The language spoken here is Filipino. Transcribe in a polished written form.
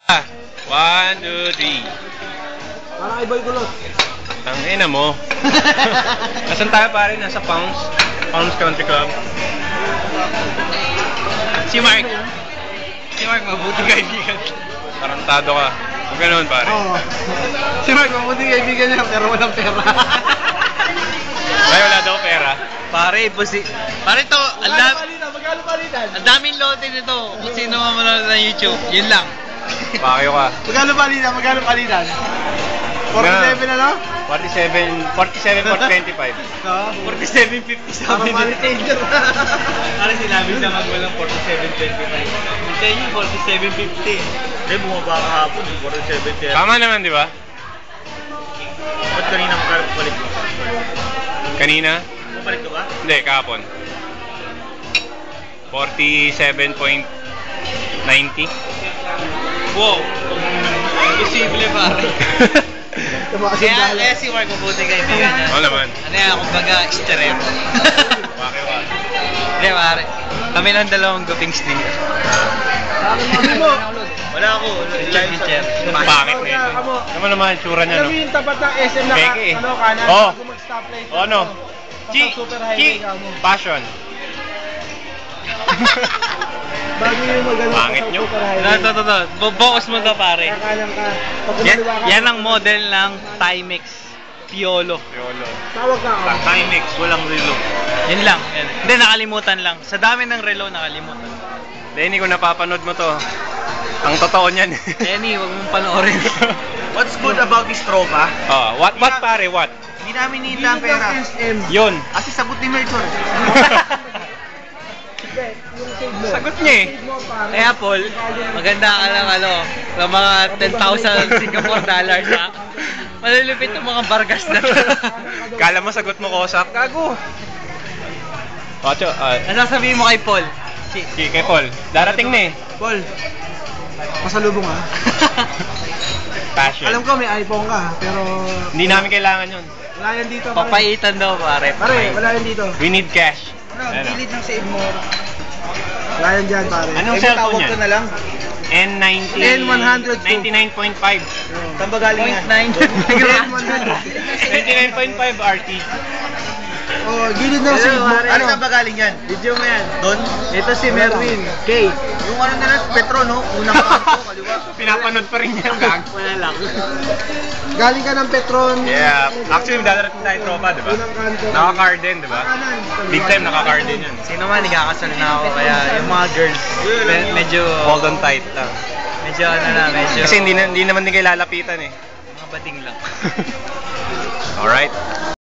1, 2, 3. Para kay Boy Kulot. Ang ina mo. Nasaan tayo pare? Nasa Pounds. Pounds Country Club. Si Mark. Si Mark, mabuting kaibigan. Tarantado ka. Huwag ganoon pare. Oo. Si Mark, mabuting kaibigan niya pero walang pera. Ay, wala daw pera. Pare, pare to, Magkano palitan? ang daming lote nito. Kung sino man manonood ng YouTube, yun lang. Pakyo ka. Magkano palitan? 47 ano? 47 for 25. Oo. 47.50 Para sabi nila. manitender. Pare sinabi sa magwalang 47.25. Sa inyo, 47.50. Hindi, bumaba ka hapon, 47. Tama naman, di ba? Ba't kanina magpapalit mo? Kanina? Papalit ka ba? Hindi, kahapon. 47.90. Wow! Imposible pare. Kaya si Mark mabuti kaibigan niya. Oo naman. Ano yan, kumbaga, esterero. Pakyo ka. Hindi pare, kami lang dalawang guping sneaker. Wala ako, picture. Ang pangit na ito. Naman naman yung tsura niya, Alam no? mo yung tapat ng SM na Peke eh. kanan, Oo. bago mag-stoplight. O ano? Super highway ka mo. Passion. Bago yung magano Pangit nyo. super highway. Ito. Focus mo to pare. Kakanan ka. Pag Yan, kumaliwa ka, yan ang model ng Timex Piolo. Yolo. tawag ka. oh. Timex, walang relo. Yun lang. Yan. Hindi, nakalimutan lang. Sa dami ng relo, nakalimutan. Lenny, kung napapanood mo to, ang totoo niyan. Lenny, huwag mong panoorin. What's good about this tropa? Oh, what pare, what? Hindi namin hinihintay ang pera. SM. Yun. Kasi sagot ni Melchor. Hindi, yung save mo. Sagot niya eh. Save mo, pare. Kaya Paul, maganda ka lang ng mga 10,000 Singapore dollars ha. Malulupit yung mga bargas na to. Kala mo sagot mo Kosak? Gago. Ocho, Ano sasabihin mo kay Paul? kay Paul. Darating na eh. Paul, pasalubong ha. Passion. Alam ko may iPhone ka, pero Hindi namin kailangan yun. wala yan dito. pare. Papaitan daw pare. Pare, wala yan dito. We need cash. Ano, Ano? gilid ng save mo. Wala yan dyan, pare. Anong cellphone niya? na lang. N90. N100. 99.5. Saan ba galing yan? 99.5 RT. Oh, gilid ng save mo. Ano saan ba galing yan? Video mo yan. Doon? Ito si Merwin. K. Yung ano na lang, Petro, no? Unang kanto, kaliwa. Pinapanood pa rin yan, gag. Wala lang. Galing ka ng Petron. Yeah. Actually, darating tayo tropa, di ba? Unang kanto. Naka-card din, di ba? Kanan. Big time naka-card din yun. Sino man, ikakasal na ako. Kaya yung mga girls, medyo... Hold on tight lang. Medyo ano na, medyo... Kasi hindi naman din kayo lalapitan eh. Mga bading lang. Alright.